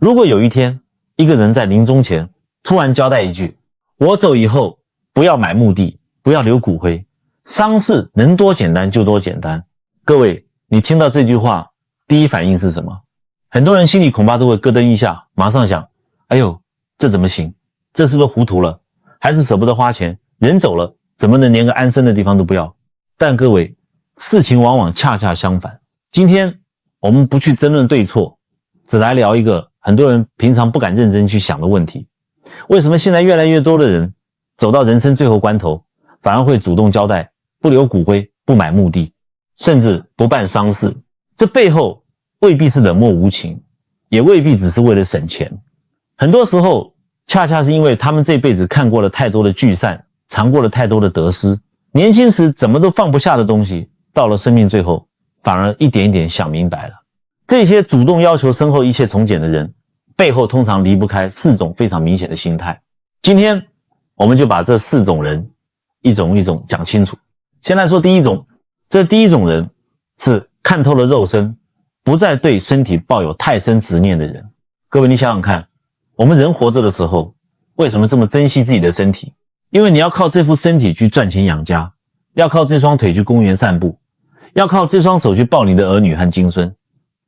如果有一天一个人在临终前突然交代一句，我走以后不要买墓地，不要留骨灰，丧事能多简单就多简单，各位，你听到这句话第一反应是什么？很多人心里恐怕都会咯噔一下，马上想，哎呦，这怎么行？这是不是糊涂了？还是舍不得花钱？人走了怎么能连个安身的地方都不要？但各位，事情往往恰恰相反。今天我们不去争论对错，只来聊一个很多人平常不敢认真去想的问题。为什么现在越来越多的人走到人生最后关头，反而会主动交代不留骨灰，不买墓地，甚至不办丧事？这背后未必是冷漠无情，也未必只是为了省钱。很多时候恰恰是因为他们这辈子看过了太多的聚散，尝过了太多的得失，年轻时怎么都放不下的东西，到了生命最后反而一点一点想明白了。这些主动要求身后一切从简的人，背后通常离不开4种非常明显的心态。今天我们就把这4种人一种一种讲清楚。先来说第一种，这第一种人是看透了肉身，不再对身体抱有太深执念的人。各位，你想想看，我们人活着的时候为什么这么珍惜自己的身体？因为你要靠这副身体去赚钱养家，要靠这双腿去公园散步，要靠这双手去抱你的儿女和金孙。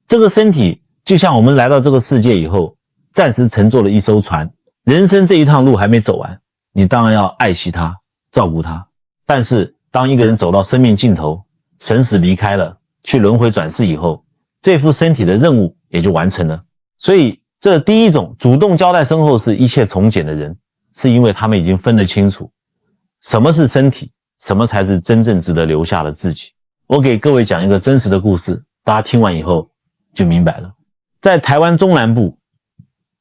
这个身体就像我们来到这个世界以后，暂时乘坐了一艘船，人生这一趟路还没走完，你当然要爱惜它，照顾它。但是当一个人走到生命尽头，生死离开了，去轮回转世以后，这副身体的任务也就完成了。所以这第一种主动交代身后事一切从简的人，是因为他们已经分得清楚什么是身体，什么才是真正值得留下的自己。我给各位讲一个真实的故事，大家听完以后就明白了。在台湾中南部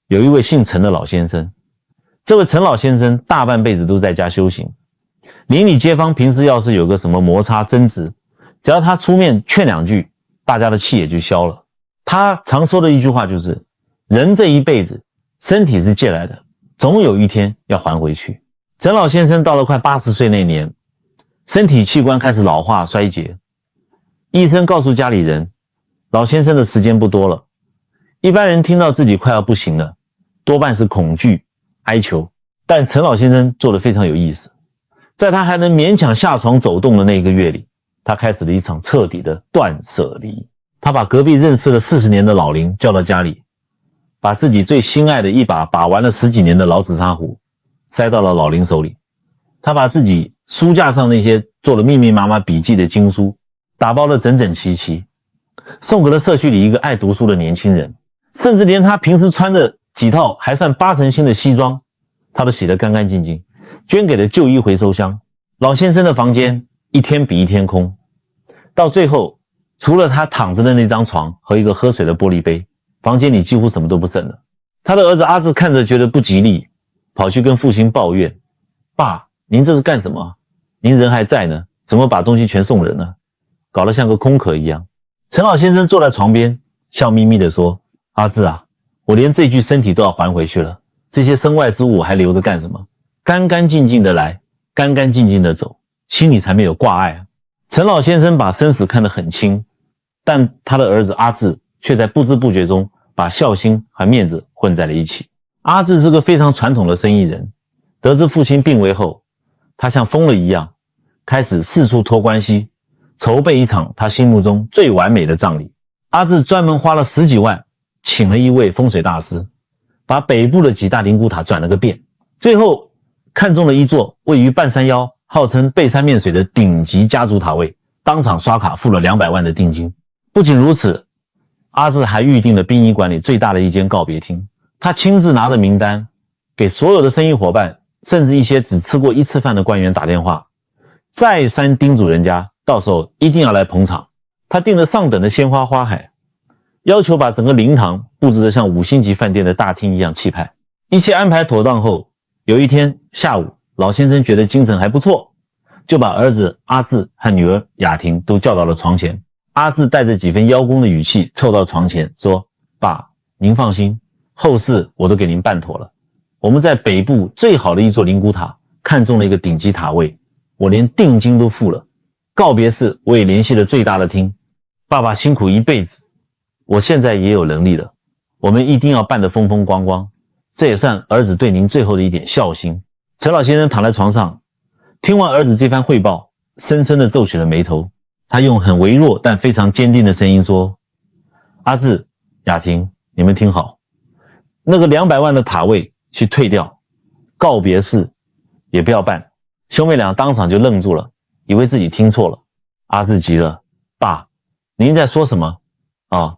有一位姓陈的老先生，这位陈老先生大半辈子都在家修行，邻里街坊平时要是有个什么摩擦争执，只要他出面劝2句，大家的气也就消了。他常说的一句话就是，人这一辈子身体是借来的，总有一天要还回去。陈老先生到了快80岁那年，身体器官开始老化衰竭，医生告诉家里人，老先生的时间不多了。一般人听到自己快要不行了，多半是恐惧哀求，但陈老先生做得非常有意思。在他还能勉强下床走动的那个月里，他开始了一场彻底的断舍离。他把隔壁认识了40年的老林叫到家里，把自己最心爱的一把把玩了10几年的老紫砂壶塞到了老林手里。他把自己书架上那些做了密密麻麻笔记的经书打包得整整齐齐，送给了社区里一个爱读书的年轻人。甚至连他平时穿的几套还算8成新的西装，他都洗得干干净净，捐给了旧衣回收箱。老先生的房间一天比一天空，到最后除了他躺着的那张床和一个喝水的玻璃杯，房间里几乎什么都不剩了。他的儿子阿志看着觉得不吉利，跑去跟父亲抱怨，爸，您这是干什么？您人还在呢，怎么把东西全送人了？搞得像个空壳一样。陈老先生坐在床边笑眯眯地说，阿志啊，我连这具身体都要还回去了，这些身外之物还留着干什么？干干净净的来，干干净净的走，心里才没有挂碍啊。陈老先生把生死看得很轻，但他的儿子阿志却在不知不觉中把孝心和面子混在了一起。阿志是个非常传统的生意人，得知父亲病危后，他像疯了一样开始四处托关系，筹备一场他心目中最完美的葬礼。阿志专门花了10几万请了一位风水大师，把北部的几大灵骨塔转了个遍，最后看中了一座位于半山腰号称背山面水的顶级家族塔位，当场刷卡付了200万的定金。不仅如此，阿志还预定了殡仪馆里最大的一间告别厅，他亲自拿着名单给所有的生意伙伴，甚至一些只吃过1次饭的官员打电话，再三叮嘱人家到时候一定要来捧场。他订了上等的鲜花花海，要求把整个灵堂布置得像5星级饭店的大厅一样气派。一切安排妥当后，有一天下午，老先生觉得精神还不错，就把儿子阿志和女儿雅婷都叫到了床前。阿志带着几分邀功的语气凑到床前说，爸，您放心，后事我都给您办妥了。我们在北部最好的一座灵骨塔看中了一个顶级塔位，我连定金都付了，告别式我也联系了最大的厅。爸爸辛苦一辈子，我现在也有能力了，我们一定要办得风风光光，这也算儿子对您最后的一点孝心。”陈老先生躺在床上，听完儿子这番汇报，深深地皱起了眉头。他用很微弱但非常坚定的声音说：“阿志、雅婷，你们听好，那个200万的塔位去退掉，告别式也不要办。”兄妹俩当场就愣住了，以为自己听错了。阿志急了：“爸，您在说什么啊？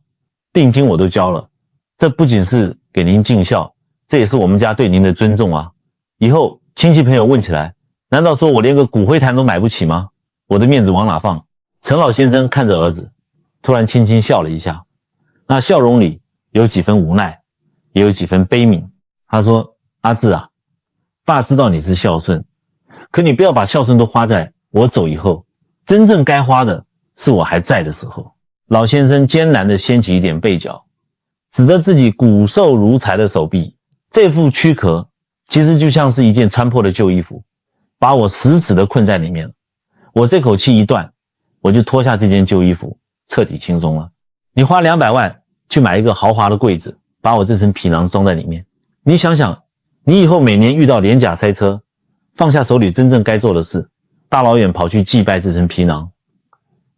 定金我都交了，这不仅是给您尽孝，这也是我们家对您的尊重啊！以后亲戚朋友问起来，难道说我连个骨灰坛都买不起吗？我的面子往哪放？”陈老先生看着儿子，突然轻轻笑了一下，那笑容里有几分无奈，也有几分悲悯。他说：“阿志啊，爸知道你是孝顺，可你不要把孝顺都花在我走以后，真正该花的是我还在的时候。”老先生艰难地掀起一点背角，指着自己骨瘦如柴的手臂，这副躯壳其实就像是一件穿破的旧衣服，把我死死地困在里面。我这口气一断，我就脱下这件旧衣服，彻底轻松了。你花200万去买一个豪华的柜子，把我这身皮囊装在里面。你想想，你以后每年遇到连假塞车，放下手里真正该做的事，大老远跑去祭拜这身皮囊。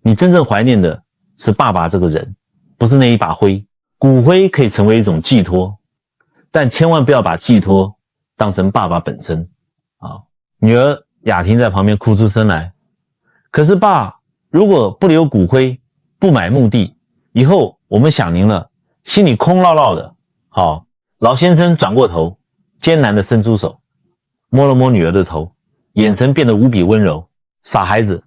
你真正怀念的是爸爸这个人，不是那一把灰。骨灰可以成为一种寄托，但千万不要把寄托当成爸爸本身啊！女儿雅婷在旁边哭出声来。可是爸，如果不留骨灰，不买墓地，以后我们想您了，心里空落落的。好，老先生转过头，艰难地伸出手，摸了摸女儿的头，眼神变得无比温柔。傻孩子，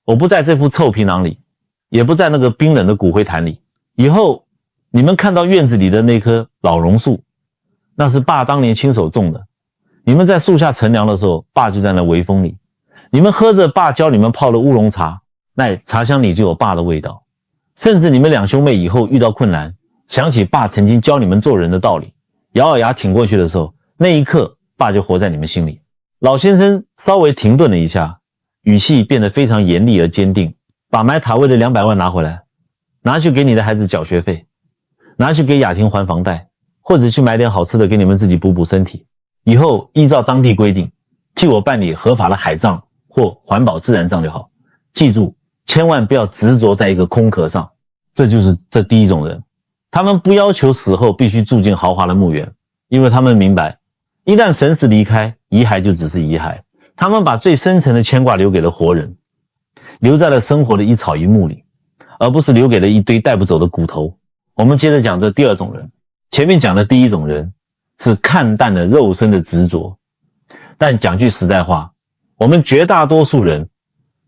我不在这副臭皮囊里，也不在那个冰冷的骨灰坛里。以后你们看到院子里的那棵老榕树，那是爸当年亲手种的。你们在树下乘凉的时候，爸就在那微风里。你们喝着爸教你们泡的乌龙茶，那茶香里就有爸的味道。甚至你们2兄妹以后遇到困难，想起爸曾经教你们做人的道理，咬咬牙挺过去的时候，那一刻爸就活在你们心里。老先生稍微停顿了一下，语气变得非常严厉而坚定。把买塔位的200万拿回来，拿去给你的孩子缴学费，拿去给雅婷还房贷，或者去买点好吃的给你们自己补补身体。以后依照当地规定，替我办理合法的海葬或环保自然葬就好。记住，千万不要执着在一个空壳上。这就是这第一种人，他们不要求死后必须住进豪华的墓园，因为他们明白，一旦神识离开，遗骸就只是遗骸。他们把最深层的牵挂留给了活人，留在了生活的一草一木里，而不是留给了一堆带不走的骨头。我们接着讲这第二种人。前面讲的第一种人是看淡了肉身的执着，但讲句实在话，我们绝大多数人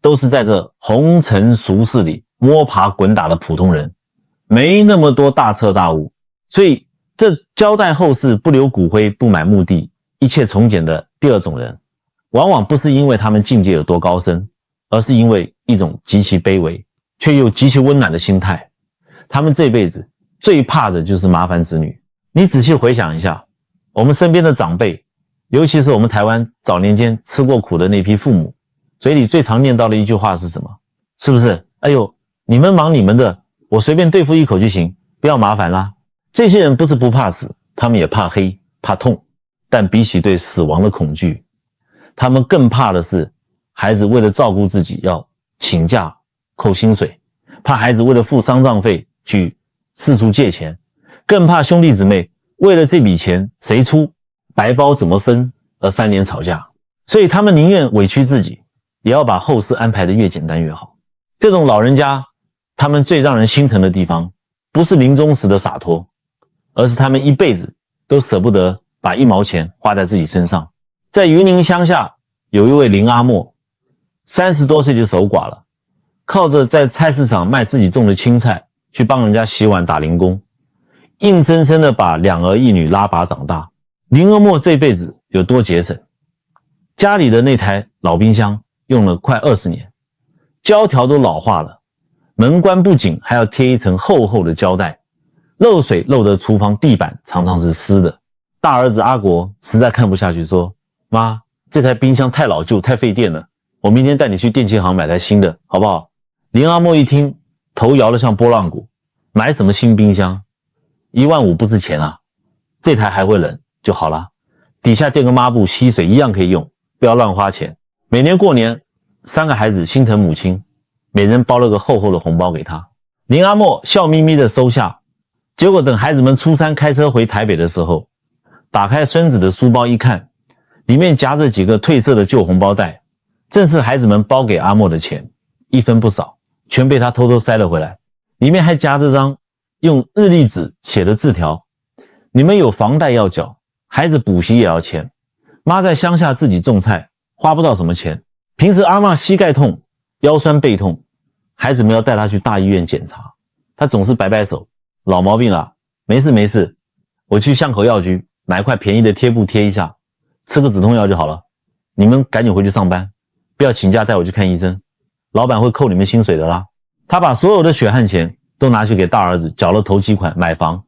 都是在这红尘俗世里摸爬滚打的普通人，没那么多大彻大悟。所以这交代后事不留骨灰，不买墓地，一切从简的第二种人，往往不是因为他们境界有多高深，而是因为一种极其卑微却又极其温暖的心态。他们这辈子最怕的就是麻烦子女。你仔细回想一下，我们身边的长辈，尤其是我们台湾早年间吃过苦的那批父母，嘴里最常念到的一句话是什么？是不是？哎呦，你们忙你们的，我随便对付一口就行，不要麻烦啦。这些人不是不怕死，他们也怕黑，怕痛，但比起对死亡的恐惧，他们更怕的是孩子为了照顾自己要请假扣薪水，怕孩子为了付丧葬费去四处借钱，更怕兄弟姊妹为了这笔钱谁出白包怎么分而翻脸吵架。所以他们宁愿委屈自己，也要把后事安排得越简单越好。这种老人家，他们最让人心疼的地方不是临终时的洒脱，而是他们一辈子都舍不得把1毛钱花在自己身上。在云林乡下有一位林阿嬷，30多岁就守寡了，靠着在菜市场卖自己种的青菜去帮人家洗碗打零工，硬生生的把2儿1女拉拔长大。林阿嬷这辈子有多节省，家里的那台老冰箱用了快20年，胶条都老化了，门关不紧还要贴一层厚厚的胶带，漏水漏得厨房地板常常是湿的。大儿子阿国实在看不下去，说：妈，这台冰箱太老旧太费电了，我明天带你去电器行买台新的好不好？林阿嬷一听，头摇得像拨浪鼓，买什么新冰箱？ 15000不是钱啊，这台还会冷就好了，底下垫个抹布吸水一样可以用，不要乱花钱。每年过年，3个孩子心疼母亲，每人包了个厚厚的红包给他。林阿莫笑眯眯地收下，结果等孩子们初3开车回台北的时候，打开孙子的书包一看，里面夹着几个褪色的旧红包袋，正是孩子们包给阿莫的钱，1分不少，全被他偷偷塞了回来。里面还夹着张用日历纸写的字条，你们有房贷要缴，孩子补习也要钱，妈在乡下自己种菜，花不到什么钱，平时阿嬷膝盖痛腰酸背痛，孩子们要带她去大医院检查，她总是摆摆手，老毛病了，没事没事，我去巷口药局买块便宜的贴布贴一下，吃个止痛药就好了，你们赶紧回去上班，不要请假带我去看医生，老板会扣你们薪水的啦。他把所有的血汗钱都拿去给大儿子缴了头期款买房，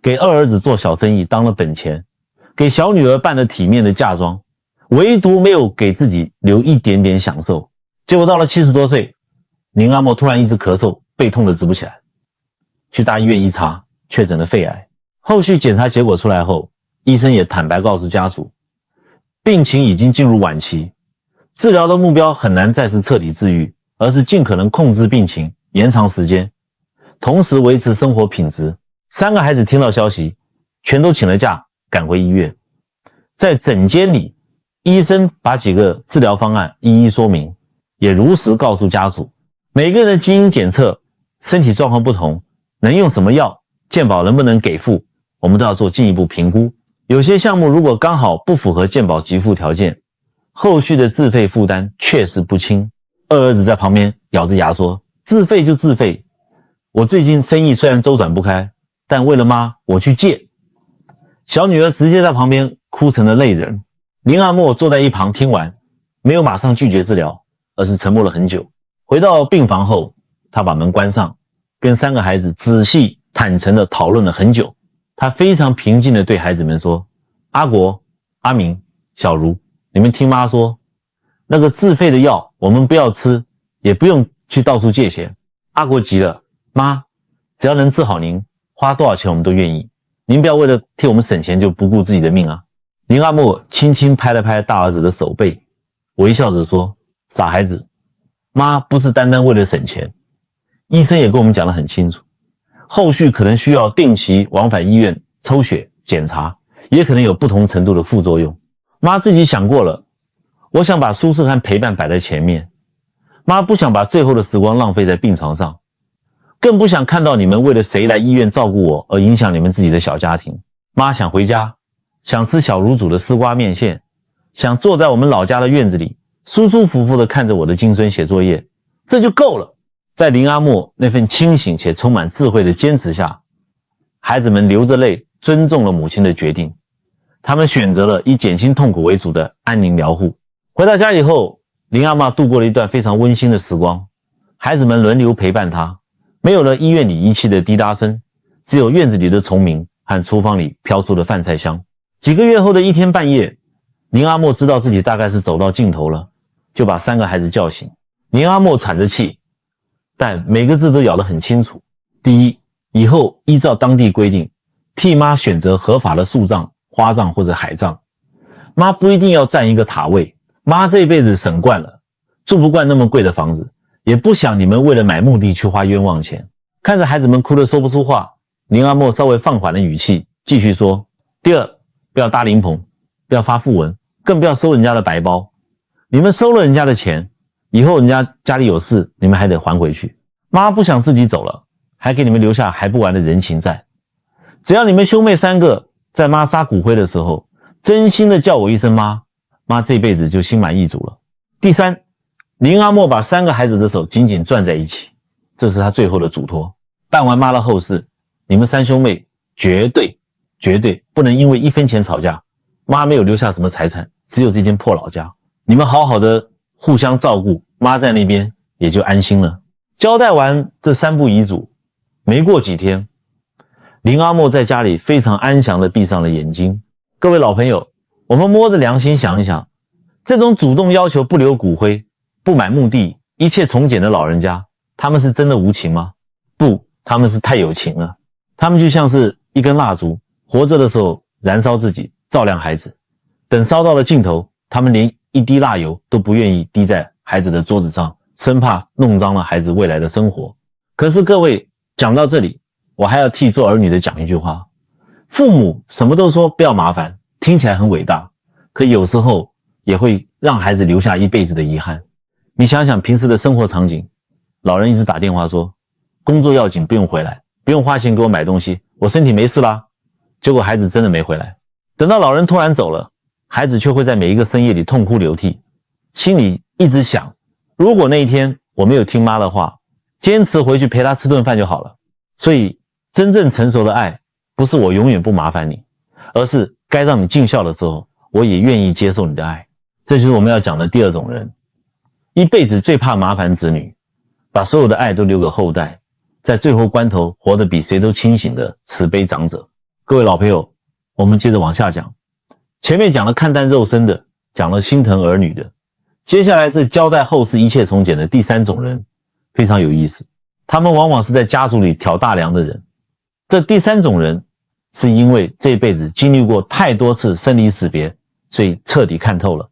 给二儿子做小生意当了本钱，给小女儿办了体面的嫁妆，唯独没有给自己留一点点享受。结果到了70多岁，林阿莫突然一直咳嗽，背痛得直不起来，去大医院一查，确诊了肺癌。后续检查结果出来后，医生也坦白告诉家属，病情已经进入晚期，治疗的目标很难再是彻底治愈，而是尽可能控制病情，延长时间，同时维持生活品质。3个孩子听到消息，全都请了假，赶回医院。在诊间里，医生把几个治疗方案一一说明，也如实告诉家属，每个人的基因检测、身体状况不同，能用什么药，健保能不能给付，我们都要做进一步评估。有些项目如果刚好不符合健保给付条件，后续的自费负担确实不轻。二儿子在旁边咬着牙说，自费就自费，我最近生意虽然周转不开，但为了妈我去借。小女儿直接在旁边哭成了泪人。林阿莫坐在一旁听完，没有马上拒绝治疗，而是沉默了很久。回到病房后，他把门关上，跟3个孩子仔细坦诚地讨论了很久。他非常平静地对孩子们说，阿国、阿明、小茹，你们听妈说，那个自费的药我们不要吃，也不用去到处借钱。阿国急了，妈，只要能治好您，花多少钱我们都愿意，您不要为了替我们省钱就不顾自己的命啊。林阿莫轻轻拍了拍大儿子的手背，微笑着说，傻孩子，妈不是单单为了省钱，医生也跟我们讲得很清楚，后续可能需要定期往返医院抽血检查，也可能有不同程度的副作用。妈自己想过了，我想把舒适和陪伴摆在前面，妈不想把最后的时光浪费在病床上，更不想看到你们为了谁来医院照顾我而影响你们自己的小家庭。妈想回家，想吃小茹煮的丝瓜面线，想坐在我们老家的院子里舒舒服服地看着我的金孙写作业，这就够了。在林阿莫那份清醒且充满智慧的坚持下，孩子们流着泪尊重了母亲的决定，他们选择了以减轻痛苦为主的安宁疗护。回到家以后，林阿嬷度过了一段非常温馨的时光，孩子们轮流陪伴她，没有了医院里仪器的滴答声，只有院子里的虫鸣和厨房里飘出的饭菜香。几个月后的一天半夜，林阿莫知道自己大概是走到尽头了，就把3个孩子叫醒。林阿莫喘着气，但每个字都咬得很清楚。第一，以后依照当地规定，替妈选择合法的树葬、花葬或者海葬。妈不一定要占一个塔位，妈这辈子省惯了，住不惯那么贵的房子，也不想你们为了买墓地去花冤枉钱。看着孩子们哭得说不出话，林阿莫稍微放缓了语气，继续说，第二，不要搭灵棚，不要发讣文，更不要收人家的白包。你们收了人家的钱，以后人家家里有事，你们还得还回去。妈不想自己走了，还给你们留下还不完的人情债。只要你们兄妹3个在妈撒骨灰的时候，真心的叫我一声妈，妈这辈子就心满意足了。第三，林阿莫把3个孩子的手紧紧攥在一起，这是他最后的嘱托。办完妈的后事，你们3兄妹绝对不能因为1分钱吵架。妈没有留下什么财产，只有这间破老家，你们好好的互相照顾，妈在那边也就安心了。交代完这3部遗嘱，没过几天，林阿莫在家里非常安详地闭上了眼睛。各位老朋友，我们摸着良心想一想，这种主动要求不留骨灰、不买墓地、一切从简的老人家，他们是真的无情吗？不，他们是太有情了。他们就像是一根蜡烛，活着的时候燃烧自己，照亮孩子，等烧到了尽头，他们连一滴蜡油都不愿意滴在孩子的桌子上，生怕弄脏了孩子未来的生活。可是各位，讲到这里，我还要替做儿女的讲一句话，父母什么都说不要麻烦，听起来很伟大，可有时候也会让孩子留下一辈子的遗憾。你想想平时的生活场景，老人一直打电话说工作要紧，不用回来，不用花钱给我买东西，我身体没事啦，结果孩子真的没回来。等到老人突然走了，孩子却会在每一个深夜里痛哭流涕，心里一直想，如果那一天我没有听妈的话，坚持回去陪他吃顿饭就好了。所以真正成熟的爱，不是我永远不麻烦你，而是该让你尽孝的时候，我也愿意接受你的爱。这就是我们要讲的第二种人，一辈子最怕麻烦子女，把所有的爱都留给后代，在最后关头活得比谁都清醒的慈悲长者。各位老朋友，我们接着往下讲。前面讲了看淡肉身的，讲了心疼儿女的，接下来这交代后事一切从简的第三种人非常有意思，他们往往是在家族里挑大梁的人。这第三种人是因为这辈子经历过太多次生离死别，所以彻底看透了，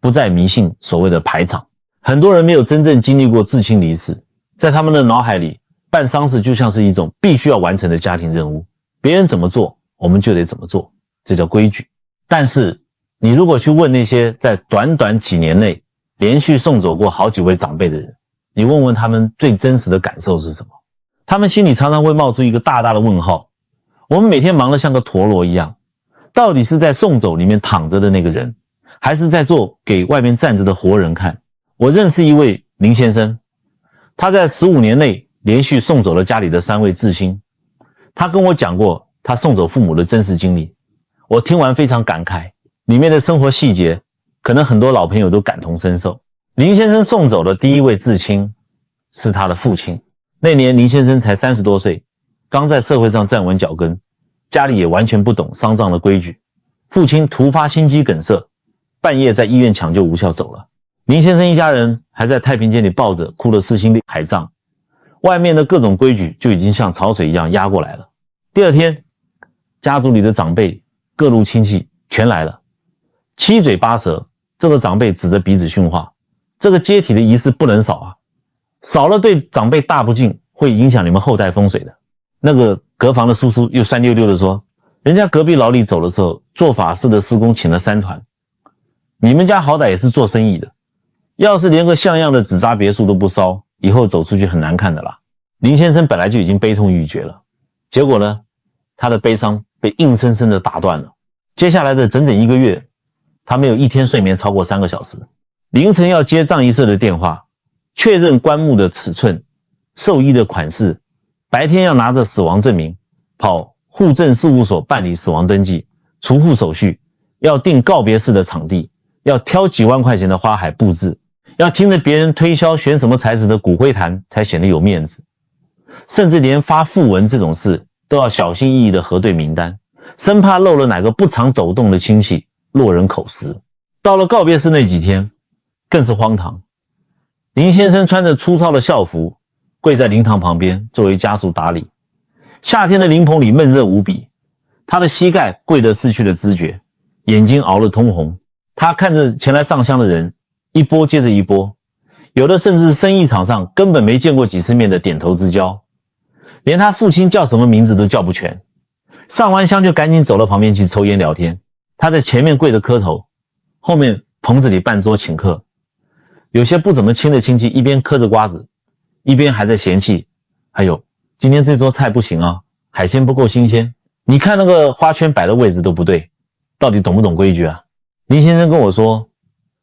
不再迷信所谓的排场。很多人没有真正经历过至亲离世，在他们的脑海里，办丧事就像是一种必须要完成的家庭任务，别人怎么做我们就得怎么做，这叫规矩。但是你如果去问那些在短短几年内连续送走过好几位长辈的人，你问问他们最真实的感受是什么，他们心里常常会冒出一个大大的问号。我们每天忙得像个陀螺一样，到底是在送走里面躺着的那个人，还是在做给外面站着的活人看？我认识一位林先生，他在15年内连续送走了家里的3位至亲。他跟我讲过他送走父母的真实经历，我听完非常感慨，里面的生活细节可能很多老朋友都感同身受。林先生送走的第一位至亲是他的父亲，那年林先生才30多岁，刚在社会上站稳脚跟，家里也完全不懂丧葬的规矩。父亲突发心肌梗塞，半夜在医院抢救无效走了。林先生一家人还在太平间里抱着，哭得撕心裂海葬，外面的各种规矩就已经像潮水一样压过来了。第二天，家族里的长辈各路亲戚全来了，七嘴八舌，这个长辈指着鼻子训话，这个接体的仪式不能少啊，少了对长辈大不敬，会影响你们后代风水的。那个隔房的叔叔又酸溜溜的说，人家隔壁老李走的时候，做法事的施工请了3团，你们家好歹也是做生意的，要是连个像样的纸扎别墅都不烧，以后走出去很难看的啦。林先生本来就已经悲痛欲绝了，结果呢，他的悲伤被硬生生的打断了。接下来的整整1个月，他没有一天睡眠超过3个小时。凌晨要接葬仪社的电话，确认棺木的尺寸、寿衣的款式，白天要拿着死亡证明跑户政事务所办理死亡登记、除户手续，要订告别式的场地，要挑几万块钱的花海布置，要听着别人推销选什么材质的骨灰坛才显得有面子，甚至连发讣文这种事都要小心翼翼地核对名单，生怕漏了哪个不常走动的亲戚，落人口实。到了告别式那几天更是荒唐，林先生穿着粗糙的校服跪在灵堂旁边作为家属打理。夏天的灵棚里闷热无比，他的膝盖跪得失去了知觉，眼睛熬了通红。他看着前来上香的人一波接着一波，有的甚至生意场上根本没见过几次面的点头之交，连他父亲叫什么名字都叫不全。上完香就赶紧走到旁边去抽烟聊天，他在前面跪着磕头，后面棚子里办桌请客。有些不怎么亲的亲戚一边嗑着瓜子，一边还在嫌弃，哎呦，今天这桌菜不行啊，海鲜不够新鲜，你看那个花圈摆的位置都不对，到底懂不懂规矩啊？林先生跟我说，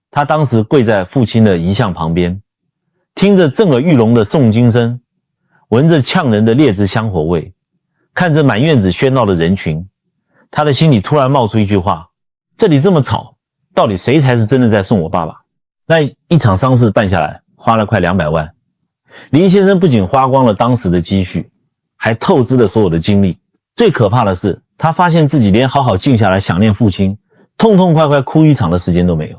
他当时跪在父亲的遗像旁边，听着震耳欲聋的诵经声，闻着呛人的劣质香火味，看着满院子喧闹的人群，他的心里突然冒出一句话，这里这么吵，到底谁才是真的在送我爸爸？那一场丧事办下来花了快200万，林先生不仅花光了当时的积蓄，还透支了所有的精力。最可怕的是，他发现自己连好好静下来想念父亲，痛痛快快哭一场的时间都没有。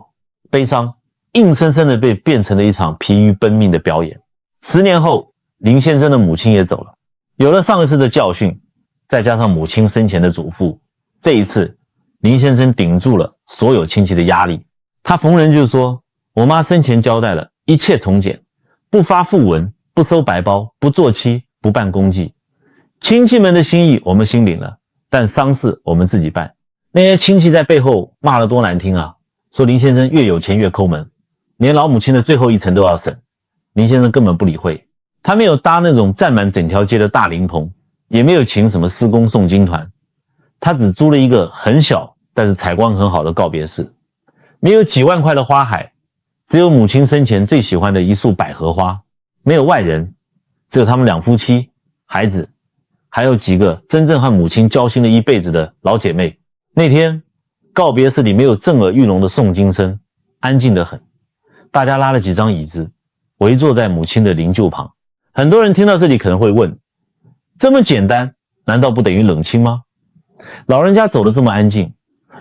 悲伤硬生生的被变成了一场疲于奔命的表演。10年后，林先生的母亲也走了。有了上一次的教训，再加上母亲生前的嘱咐，这一次林先生顶住了所有亲戚的压力。他逢人就说，我妈生前交代了一切从简，不发讣文，不收白包，不做期，不办公祭。亲戚们的心意我们心领了，但丧事我们自己办。那些亲戚在背后骂得多难听啊，说林先生越有钱越抠门，连老母亲的最后一层都要省。林先生根本不理会，他没有搭那种占满整条街的大灵棚，也没有请什么施工诵经团，他只租了一个很小但是采光很好的告别式，没有几万块的花海，只有母亲生前最喜欢的一束百合花，没有外人，只有他们两夫妻、孩子，还有几个真正和母亲交心了一辈子的老姐妹。那天告别式里没有震耳欲聋的诵经声，安静得很，大家拉了几张椅子围坐在母亲的灵柩旁。很多人听到这里可能会问，这么简单难道不等于冷清吗？老人家走得这么安静，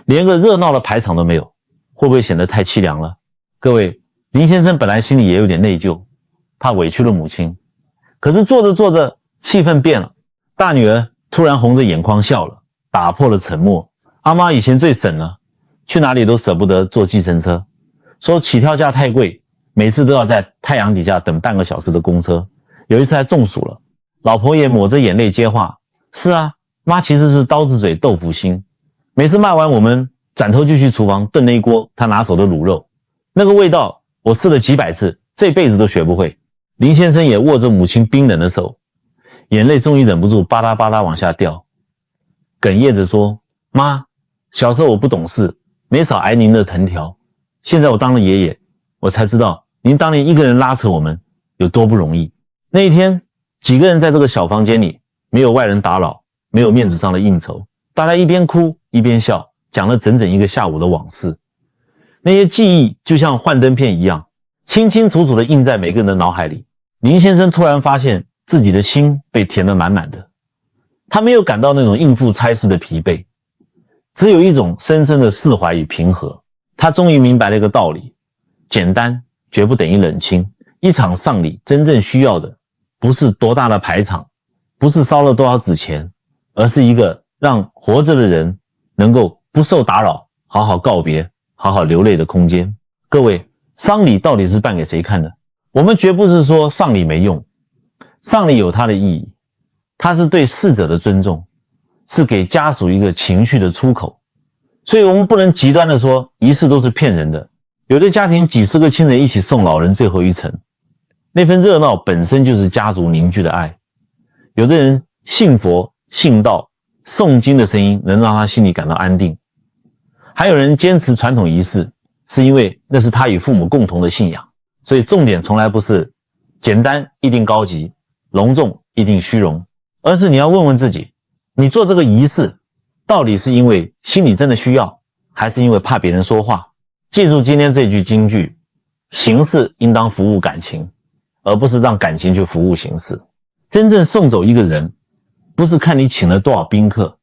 连个热闹的排场都没有，会不会显得太凄凉了？各位，林先生本来心里也有点内疚，怕委屈了母亲，可是做着做着气氛变了，大女儿突然红着眼眶笑了，打破了沉默。阿妈以前最省了，去哪里都舍不得坐计程车，说起跳价太贵，每次都要在太阳底下等半个小时的公车，有一次还中暑了。老婆也抹着眼泪接话，是啊，妈其实是刀子嘴豆腐心，每次骂完我们转头就去厨房炖了一锅她拿手的卤肉，那个味道我试了几百次，这辈子都学不会。林先生也握着母亲冰冷的手，眼泪终于忍不住吧嗒吧嗒往下掉，哽咽着说，妈，小时候我不懂事，没少挨您的藤条，现在我当了爷爷，我才知道您当年一个人拉扯我们有多不容易。那一天几个人在这个小房间里，没有外人打扰，没有面子上的应酬，大家一边哭一边笑，讲了整整一个下午的往事。那些记忆就像幻灯片一样，清清楚楚地印在每个人的脑海里。林先生突然发现自己的心被填得满满的，他没有感到那种应付差事的疲惫，只有一种深深的释怀与平和。他终于明白了一个道理，简单绝不等于冷清。一场丧礼真正需要的不是多大的排场，不是烧了多少纸钱，而是一个让活着的人能够不受打扰，好好告别，好好流泪的空间。各位，丧礼到底是办给谁看的？我们绝不是说丧礼没用，丧礼有它的意义，它是对逝者的尊重，是给家属一个情绪的出口。所以我们不能极端的说仪式都是骗人的。有的家庭几十个亲人一起送老人最后一程，那份热闹本身就是家族凝聚的爱。有的人信佛信道，诵经的声音能让他心里感到安定。还有人坚持传统仪式，是因为那是他与父母共同的信仰。所以重点从来不是简单一定高级，隆重一定虚荣，而是你要问问自己，你做这个仪式到底是因为心里真的需要，还是因为怕别人说话？记住今天这句金句，形式应当服务感情，而不是让感情去服务形式。真正送走一个人，不是看你请了多少宾客，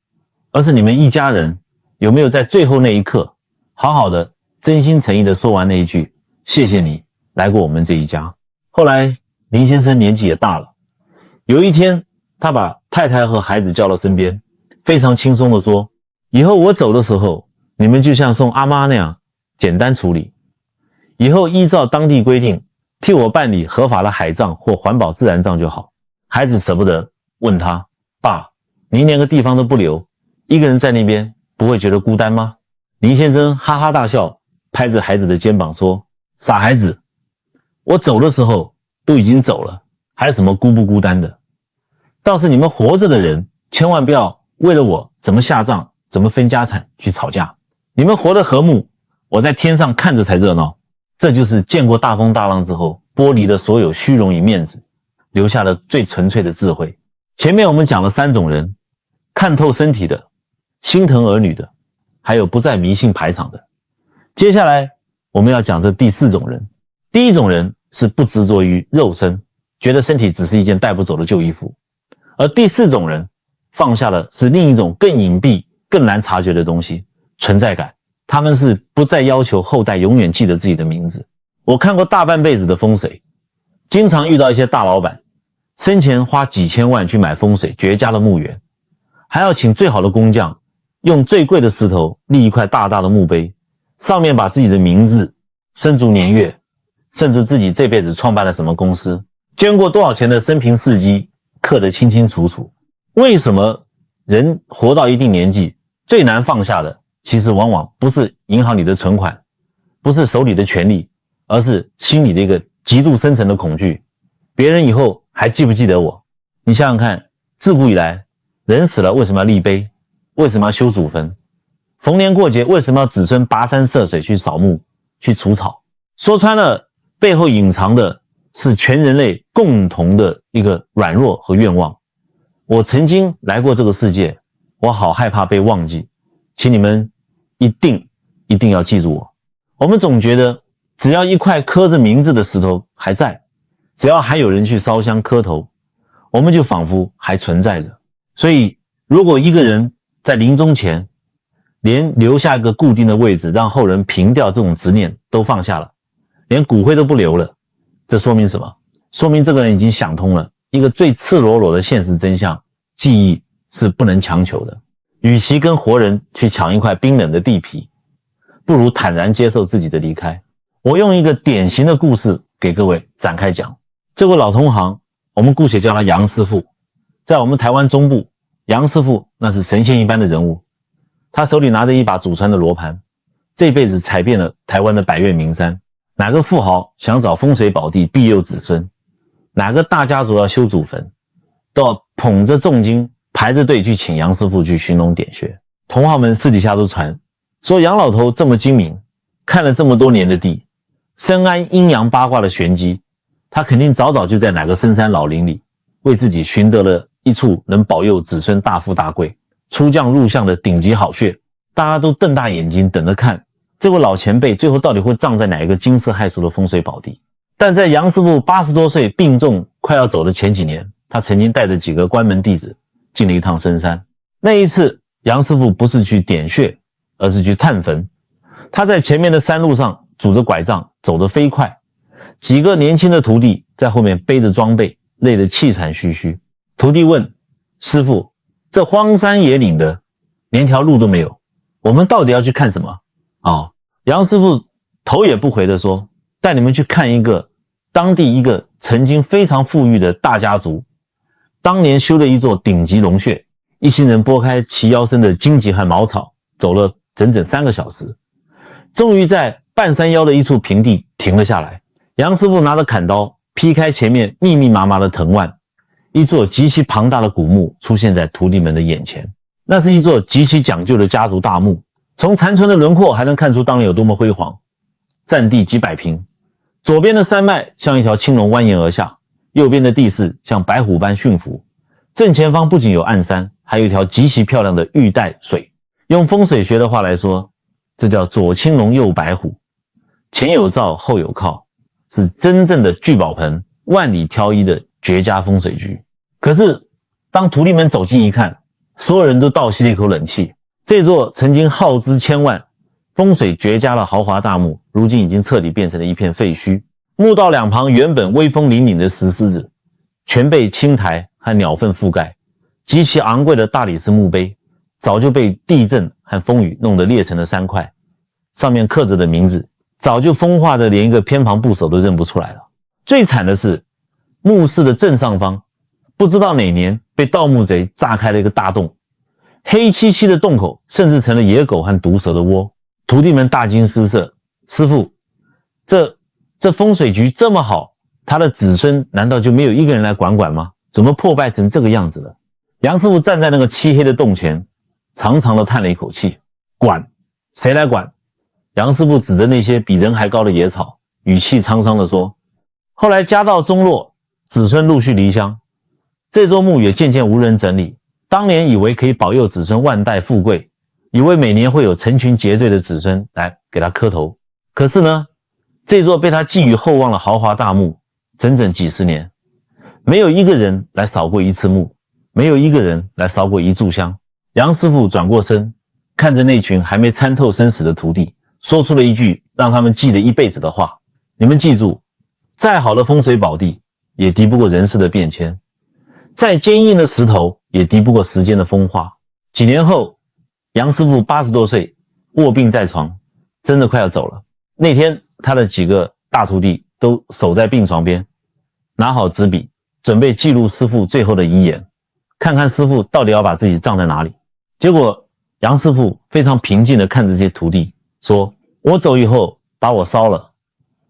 而是你们一家人有没有在最后那一刻好好的真心诚意的说完那一句谢谢你来过我们这一家。后来林先生年纪也大了，有一天他把太太和孩子叫到身边，非常轻松地说，以后我走的时候，你们就像送阿妈那样简单处理，以后依照当地规定替我办理合法的海葬或环保自然葬就好。孩子舍不得，问他，爸，您连个地方都不留，一个人在那边不会觉得孤单吗？林先生哈哈大笑，拍着孩子的肩膀说，傻孩子，我走的时候都已经走了，还有什么孤不孤单的？倒是你们活着的人，千万不要为了我怎么下葬怎么分家产去吵架。你们活得和睦，我在天上看着才热闹。这就是见过大风大浪之后剥离了所有虚荣与面子，留下了最纯粹的智慧。前面我们讲了3种人，看透身体的，心疼儿女的，还有不再迷信排场的。接下来我们要讲这第4种人。第一种人是不执着于肉身，觉得身体只是一件带不走的旧衣服。而第4种人放下的是另一种更隐蔽更难察觉的东西，存在感。他们是不再要求后代永远记得自己的名字。我看过大半辈子的风水，经常遇到一些大老板生前花几千万去买风水绝佳的墓园，还要请最好的工匠，用最贵的石头立一块大大的墓碑，上面把自己的名字、生卒年月，甚至自己这辈子创办了什么公司，捐过多少钱的生平事迹，刻得清清楚楚。为什么人活到一定年纪，最难放下的，其实往往不是银行里的存款，不是手里的权利，而是心里的一个极度深层的恐惧。别人以后还记不记得我？你想想看，自古以来，人死了为什么要立碑？为什么要修祖坟？逢年过节为什么要子孙跋山涉水去扫墓，去除草？说穿了，背后隐藏的是全人类共同的一个软弱和愿望。我曾经来过这个世界，我好害怕被忘记，请你们一定要记住我。我们总觉得只要一块刻着名字的石头还在，只要还有人去烧香磕头，我们就仿佛还存在着。所以如果一个人在临终前连留下一个固定的位置让后人凭吊这种执念都放下了，连骨灰都不留了，这说明什么？说明这个人已经想通了一个最赤裸裸的现实真相，记忆是不能强求的。与其跟活人去抢一块冰冷的地皮，不如坦然接受自己的离开。我用一个典型的故事给各位展开讲。这位老同行，我们姑且叫他杨师傅。在我们台湾中部，杨师傅那是神仙一般的人物，他手里拿着一把祖传的罗盘，这辈子踩遍了台湾的百岳名山。哪个富豪想找风水宝地庇佑子孙，哪个大家族要修祖坟，都要捧着重金排着队去请杨师傅去寻龙点穴。同行们私底下都传说杨老头这么精明，看了这么多年的地，深谙阴阳八卦的玄机，他肯定早早就在哪个深山老林里为自己寻得了一处能保佑子孙大富大贵、出将入相的顶级好穴。大家都瞪大眼睛等着看这位老前辈最后到底会葬在哪一个惊世骇俗的风水宝地。但在杨师傅80多岁病重快要走的前几年，他曾经带着几个关门弟子进了一趟深山。那一次杨师傅不是去点穴，而是去探坟。他在前面的山路上拄着拐杖走得飞快，几个年轻的徒弟在后面背着装备，累得气喘吁吁。徒弟问师傅，这荒山野岭的连条路都没有，我们到底要去看什么？杨师傅头也不回地说，带你们去看一个当地一个曾经非常富裕的大家族当年修的一座顶级龙穴。一行人拨开齐腰深的荆棘和茅草，走了整整3个小时，终于在半山腰的一处平地停了下来。杨师傅拿着砍刀劈开前面密密麻麻的藤蔓，一座极其庞大的古墓出现在徒弟们的眼前。那是一座极其讲究的家族大墓，从残存的轮廓还能看出当年有多么辉煌。占地几百坪，左边的山脉像一条青龙蜿蜒而下，右边的地势像白虎般驯服。正前方不仅有暗山，还有一条极其漂亮的玉带水。用风水学的话来说，这叫左青龙右白虎，前有罩后有靠，是真正的聚宝盆，万里挑一的绝佳风水局。可是当徒弟们走近一看，所有人都倒吸了一口冷气。这座曾经耗资千万、风水绝佳的豪华大墓，如今已经彻底变成了一片废墟。墓道两旁原本威风凛凛的石狮子，全被青苔和鸟粪覆盖。极其昂贵的大理石墓碑，早就被地震和风雨弄得裂成了3块，上面刻着的名字，早就风化的连一个偏旁部首都认不出来了。最惨的是，墓室的正上方，不知道哪年被盗墓贼炸开了一个大洞，黑漆漆的洞口甚至成了野狗和毒蛇的窝。徒弟们大惊失色，师父，这风水局这么好，他的子孙难道就没有一个人来管管吗？怎么破败成这个样子了？杨师傅站在那个漆黑的洞前，长长的叹了一口气，管？谁来管？杨师傅指着那些比人还高的野草，语气沧桑地说，后来家道中落，子孙陆续离乡，这座墓也渐渐无人整理。当年以为可以保佑子孙万代富贵，以为每年会有成群结队的子孙来给他磕头。可是呢，这座被他寄予厚望的豪华大墓，整整几十年，没有一个人来扫过一次墓，没有一个人来烧过一炷香。杨师傅转过身，看着那群还没参透生死的徒弟，说出了一句让他们记了一辈子的话，你们记住，再好的风水宝地也敌不过人世的变迁，再坚硬的石头也敌不过时间的风化。几年后，杨师傅80多岁，卧病在床，真的快要走了。那天他的几个大徒弟都守在病床边，拿好纸笔，准备记录师傅最后的遗言，看看师傅到底要把自己葬在哪里。结果杨师傅非常平静地看着这些徒弟说，我走以后把我烧了，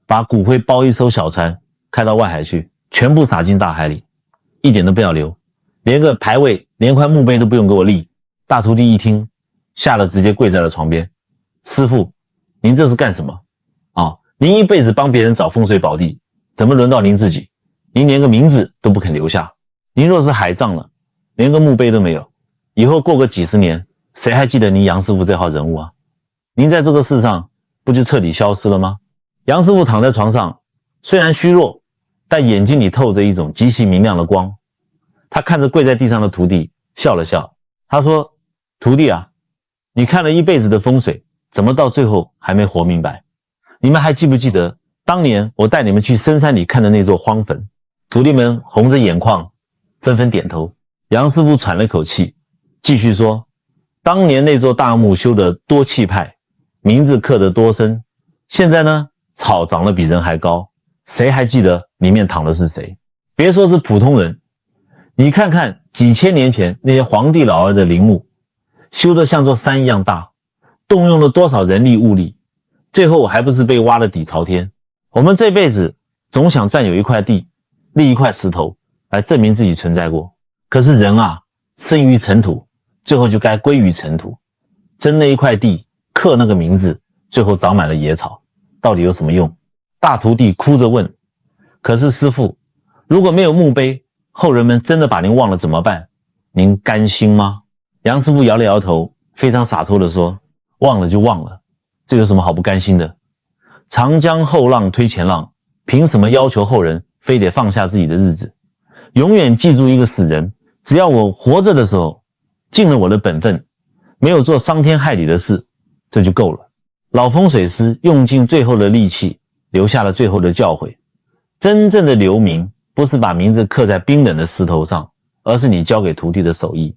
把骨灰包一艘小船开到外海去，全部撒进大海里，一点都不要留，连个牌位连块墓碑都不用给我立。大徒弟一听，吓得直接跪在了床边，师父，您这是干什么啊？您一辈子帮别人找风水宝地，怎么轮到您自己？您连个名字都不肯留下，您若是海葬了，连个墓碑都没有，以后过个几十年，谁还记得您杨师傅这号人物啊？您在这个世上不就彻底消失了吗？杨师傅躺在床上，虽然虚弱，但眼睛里透着一种极其明亮的光。他看着跪在地上的徒弟，笑了笑，他说，徒弟啊，你看了一辈子的风水，怎么到最后还没活明白？你们还记不记得当年我带你们去深山里看的那座荒坟？徒弟们红着眼眶，纷纷点头。杨师傅喘了口气，继续说，当年那座大墓修得多气派，名字刻得多深，现在呢，草长得比人还高，谁还记得里面躺的是谁？别说是普通人，你看看几千年前那些皇帝老儿的陵墓，修得像座山一样大，动用了多少人力物力，最后还不是被挖得底朝天？我们这辈子总想占有一块地，立一块石头来证明自己存在过，可是人啊，生于尘土，最后就该归于尘土。争那一块地，刻那个名字，最后长满了野草，到底有什么用？大徒弟哭着问，可是师父，如果没有墓碑，后人们真的把您忘了怎么办？您甘心吗？杨师傅摇了摇头，非常洒脱地说，忘了就忘了，这有什么好不甘心的？长江后浪推前浪，凭什么要求后人非得放下自己的日子？永远记住一个死人，只要我活着的时候尽了我的本分，没有做伤天害理的事，这就够了。老风水师用尽最后的力气，留下了最后的教诲。真正的留名，不是把名字刻在冰冷的石头上，而是你教给徒弟的手艺，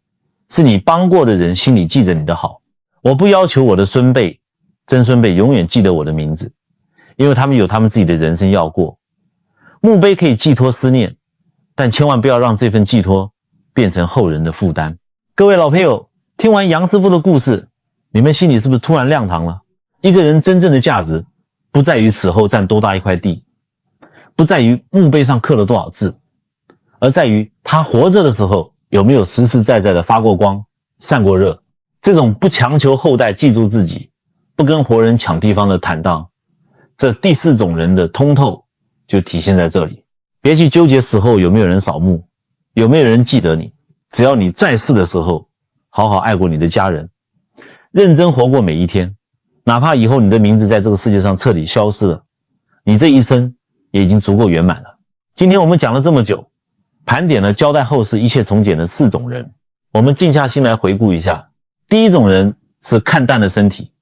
是你帮过的人心里记着你的好。我不要求我的孙辈、曾孙辈永远记得我的名字，因为他们有他们自己的人生要过。墓碑可以寄托思念，但千万不要让这份寄托变成后人的负担。各位老朋友，听完杨师傅的故事，你们心里是不是突然亮堂了？一个人真正的价值，不在于死后占多大一块地，不在于墓碑上刻了多少字，而在于他活着的时候有没有实实在在的发过光、散过热。这种不强求后代记住自己，不跟活人抢地方的坦荡，这第四种人的通透就体现在这里。别去纠结死后有没有人扫墓，有没有人记得你，只要你在世的时候好好爱过你的家人，认真活过每一天，哪怕以后你的名字在这个世界上彻底消失了，你这一生也已经足够圆满了。今天我们讲了这么久，盘点了交代后世一切从简的4种人，我们静下心来回顾一下。第一种人是看淡了身体，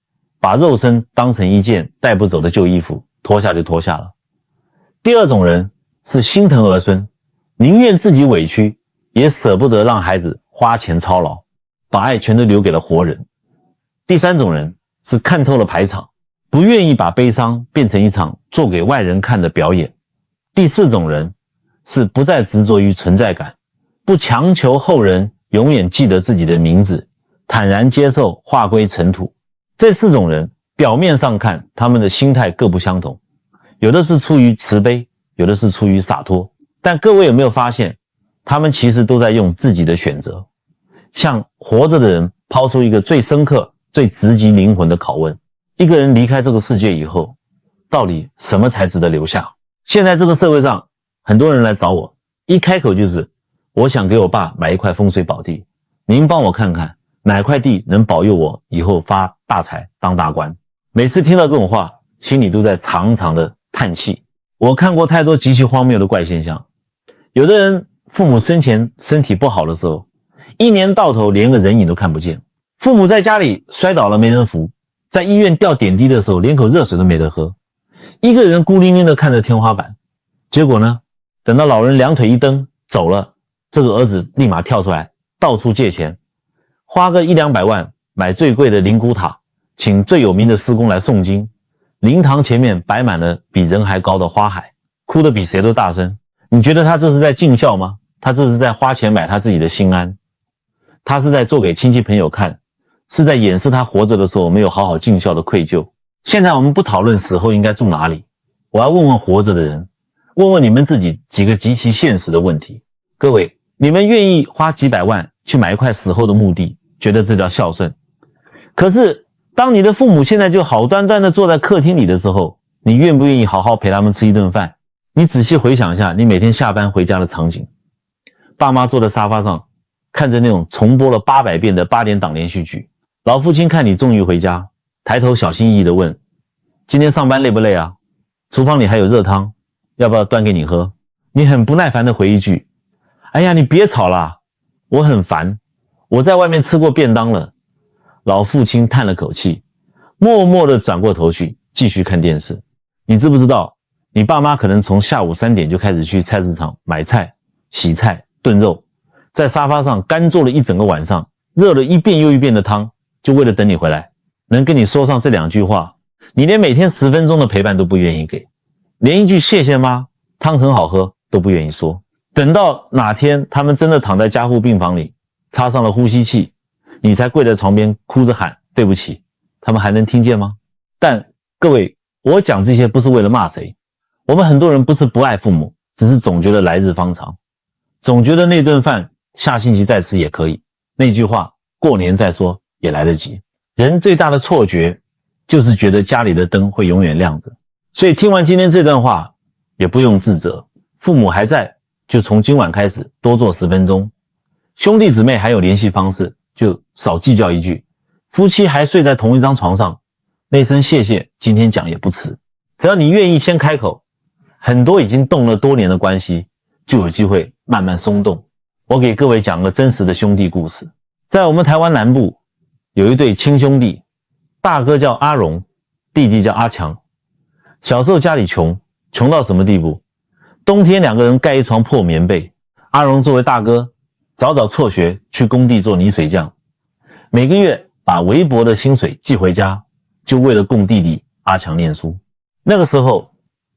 把肉身当成一件带不走的旧衣服，脱下就脱下了。第二种人是心疼儿孙，宁愿自己委屈，也舍不得让孩子花钱操劳，把爱全都留给了活人。第三种人是看透了排场，不愿意把悲伤变成一场做给外人看的表演。第四种人是不再执着于存在感，不强求后人永远记得自己的名字，坦然接受化归尘土。这4种人表面上看他们的心态各不相同，有的是出于慈悲，有的是出于洒脱，但各位有没有发现，他们其实都在用自己的选择向活着的人抛出一个最深刻、最直击灵魂的拷问：一个人离开这个世界以后，到底什么才值得留下？现在这个社会上，很多人来找我，一开口就是我想给我爸买一块风水宝地，您帮我看看哪块地能保佑我以后发大财当大官。每次听到这种话，心里都在长长的叹气。我看过太多极其荒谬的怪现象，有的人父母生前身体不好的时候，一年到头连个人影都看不见，父母在家里摔倒了没人扶，在医院吊点滴的时候连口热水都没得喝，一个人孤零零地看着天花板。结果呢，等到老人两腿一蹬走了，这个儿子立马跳出来到处借钱，花个100-200万买最贵的灵骨塔，请最有名的师公来诵经，灵堂前面摆满了比人还高的花海，哭得比谁都大声。你觉得他这是在尽孝吗？他这是在花钱买他自己的心安，他是在做给亲戚朋友看，是在掩饰他活着的时候没有好好尽孝的愧疚。现在我们不讨论死后应该住哪里，我要问问活着的人，问问你们自己几个极其现实的问题。各位，你们愿意花几百万去买一块死后的墓地，觉得这叫孝顺？可是当你的父母现在就好端端的坐在客厅里的时候，你愿不愿意好好陪他们吃一顿饭？你仔细回想一下你每天下班回家的场景，爸妈坐在沙发上看着那种重播了800遍的8点档连续剧，老父亲看你终于回家，抬头小心翼翼地问，今天上班累不累啊？厨房里还有热汤，要不要端给你喝？你很不耐烦地回一句，哎呀，你别吵啦，我很烦，我在外面吃过便当了。老父亲叹了口气，默默地转过头去继续看电视。你知不知道你爸妈可能从下午3点就开始去菜市场买菜、洗菜、炖肉，在沙发上干坐了一整个晚上，热了一遍又一遍的汤，就为了等你回来，能跟你说上这2句话，你连每天10分钟的陪伴都不愿意给，连一句谢谢妈，汤很好喝都不愿意说。等到哪天他们真的躺在加护病房里，插上了呼吸器，你才跪在床边哭着喊对不起，他们还能听见吗？但各位，我讲这些不是为了骂谁，我们很多人不是不爱父母，只是总觉得来日方长，总觉得那顿饭下星期再吃也可以，那句话过年再说也来得及。人最大的错觉就是觉得家里的灯会永远亮着，所以听完今天这段话也不用自责，父母还在就从今晚开始多做10分钟，兄弟姊妹还有联系方式就少计较一句，夫妻还睡在同一张床上，那声谢谢今天讲也不迟。只要你愿意先开口，很多已经动了多年的关系就有机会慢慢松动。我给各位讲个真实的兄弟故事。在我们台湾南部有一对亲兄弟，大哥叫阿荣，弟弟叫阿强。小时候家里穷到什么地步？冬天2个人盖一床破棉被，阿荣作为大哥早早辍学去工地做泥水匠，每个月把微薄的薪水寄回家，就为了供弟弟阿强念书。那个时候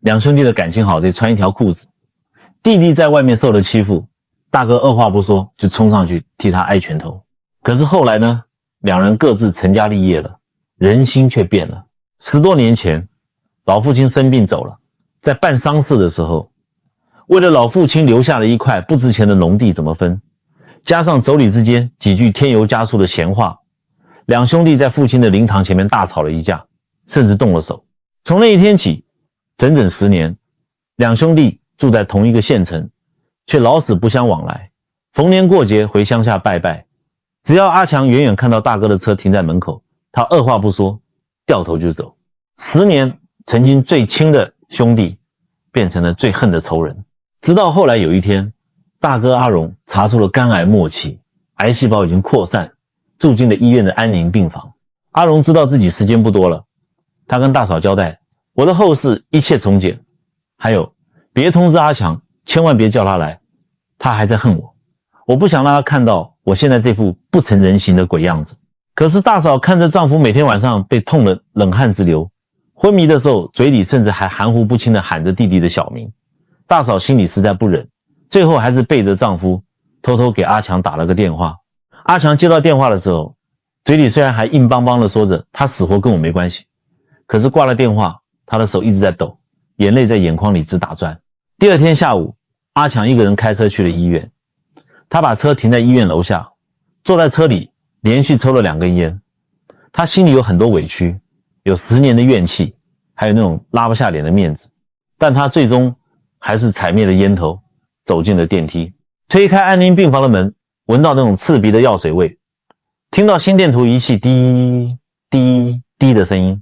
2兄弟的感情好，得穿一条裤子。弟弟在外面受了欺负，大哥二话不说就冲上去替他挨拳头。可是后来呢，2人各自成家立业了，人心却变了。10多年前，老父亲生病走了，在办丧事的时候，为了老父亲留下了一块不值钱的农地怎么分，加上妯娌之间几句添油加醋的闲话，2兄弟在父亲的灵堂前面大吵了一架，甚至动了手。从那一天起，整整10年，2兄弟住在同一个县城，却老死不相往来。逢年过节回乡下拜拜，只要阿强远远看到大哥的车停在门口，他二话不说掉头就走。10年曾经最亲的兄弟变成了最恨的仇人。直到后来有一天，大哥阿荣查出了肝癌末期，癌细胞已经扩散，住进了医院的安宁病房。阿荣知道自己时间不多了，他跟大嫂交代，我的后事一切从简，还有别通知阿强，千万别叫他来，他还在恨我，我不想让他看到我现在这副不成人形的鬼样子。可是大嫂看着丈夫每天晚上被痛得冷汗直流，昏迷的时候嘴里甚至还含糊不清地喊着弟弟的小名，大嫂心里实在不忍，最后还是背着丈夫偷偷给阿强打了个电话。阿强接到电话的时候，嘴里虽然还硬邦邦地说着他死活跟我没关系，可是挂了电话，他的手一直在抖，眼泪在眼眶里直打转。第2天下午，阿强一个人开车去了医院，他把车停在医院楼下，坐在车里连续抽了2根烟。他心里有很多委屈，有10年的怨气，还有那种拉不下脸的面子，但他最终还是踩灭了烟头，走进了电梯，推开安宁病房的门，闻到那种刺鼻的药水味，听到心电图仪器滴滴滴的声音，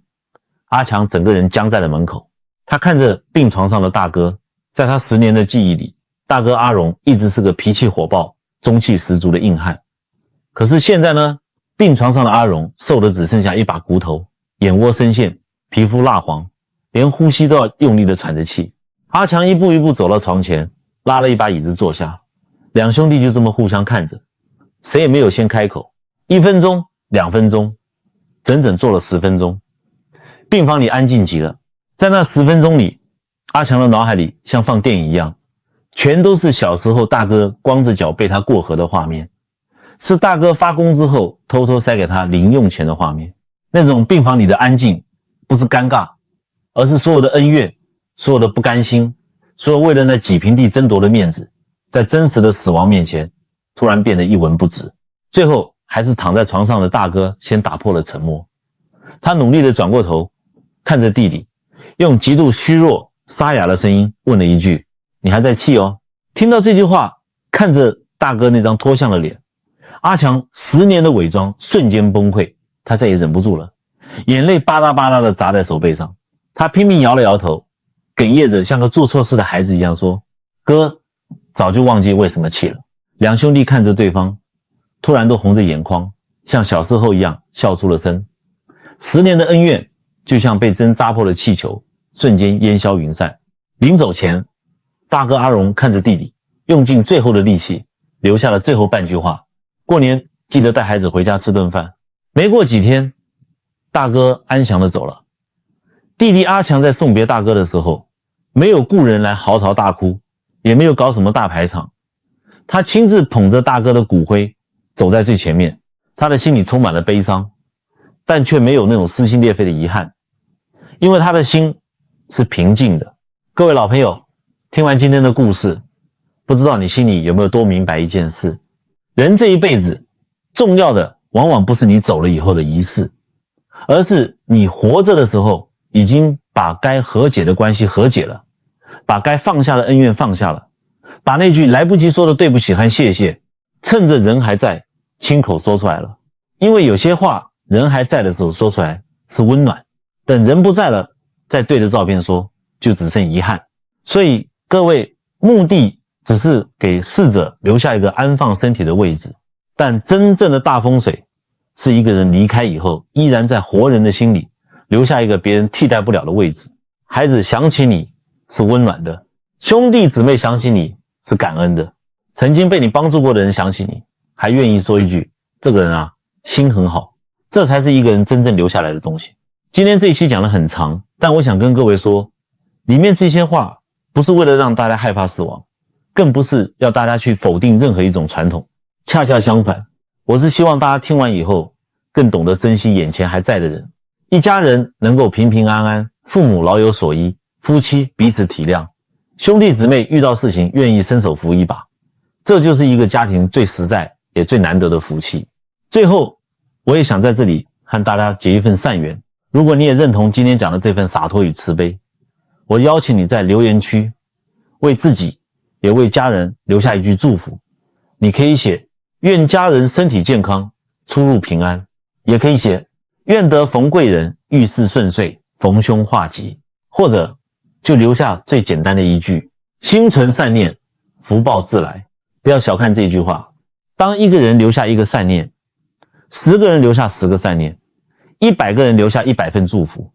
阿强整个人僵在了门口。他看着病床上的大哥，在他10年的记忆里，大哥阿荣一直是个脾气火爆、中气十足的硬汉。可是现在呢，病床上的阿荣瘦得只剩下一把骨头，眼窝深陷，皮肤蜡黄，连呼吸都要用力地喘着气。阿强一步一步走到床前，拉了一把椅子坐下，2兄弟就这么互相看着，谁也没有先开口。1分钟、2分钟，整整做了10分钟。病房里安静极了，在那10分钟里，阿强的脑海里像放电影一样，全都是小时候大哥光着脚背他过河的画面，是大哥发工之后偷偷塞给他零用钱的画面。那种病房里的安静，不是尴尬，而是所有的恩怨，所有的不甘心，所有为了那几平地争夺的面子，在真实的死亡面前突然变得一文不值。最后还是躺在床上的大哥先打破了沉默，他努力地转过头看着弟弟，用极度虚弱沙哑的声音问了一句：你还在气哦？听到这句话，看着大哥那张脱相的脸，阿强10年的伪装瞬间崩溃，他再也忍不住了，眼泪吧嗒吧嗒地砸在手背上，他拼命摇了摇头，哽咽着像个做错事的孩子一样说：哥早就忘记为什么气了。两兄弟看着对方，突然都红着眼眶，像小时候一样笑出了声。10年的恩怨就像被针扎破的气球，瞬间烟消云散。临走前，大哥阿荣看着弟弟，用尽最后的力气留下了最后半句话：过年记得带孩子回家吃顿饭。没过几天，大哥安详地走了。弟弟阿强在送别大哥的时候，没有故人来嚎啕大哭，也没有搞什么大排场，他亲自捧着大哥的骨灰走在最前面，他的心里充满了悲伤，但却没有那种撕心裂肺的遗憾，因为他的心是平静的。各位老朋友，听完今天的故事，不知道你心里有没有多明白一件事：人这一辈子重要的往往不是你走了以后的仪式，而是你活着的时候已经把该和解的关系和解了，把该放下的恩怨放下了，把那句来不及说的对不起和谢谢趁着人还在亲口说出来了。因为有些话人还在的时候说出来是温暖，等人不在了再对着照片说就只剩遗憾。所以各位，目的只是给逝者留下一个安放身体的位置，但真正的大风水是一个人离开以后依然在活人的心里留下一个别人替代不了的位置。孩子想起你是温暖的，兄弟姊妹想起你是感恩的，曾经被你帮助过的人想起你还愿意说一句这个人啊心很好，这才是一个人真正留下来的东西。今天这一期讲得很长，但我想跟各位说，里面这些话不是为了让大家害怕死亡，更不是要大家去否定任何一种传统，恰恰相反，我是希望大家听完以后更懂得珍惜眼前还在的人，一家人能够平平安安，父母老有所依，夫妻彼此体谅，兄弟姊妹遇到事情愿意伸手扶一把，这就是一个家庭最实在也最难得的福气。最后，我也想在这里和大家结一份善缘，如果你也认同今天讲的这份洒脱与慈悲，我邀请你在留言区为自己也为家人留下一句祝福。你可以写愿家人身体健康，出入平安，也可以写愿得逢贵人，遇事顺遂，逢凶化吉，或者就留下最简单的一句心存善念，福报自来。不要小看这一句话，当一个人留下一个善念，10个人留下10个善念，100个人留下100份祝福，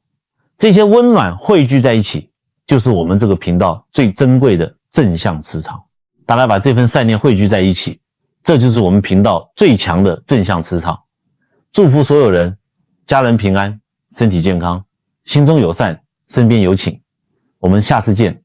这些温暖汇聚在一起，就是我们这个频道最珍贵的正向磁场。大家把这份善念汇聚在一起，这就是我们频道最强的正向磁场。祝福所有人家人平安，身体健康，心中有善，身边有请。我们下次见。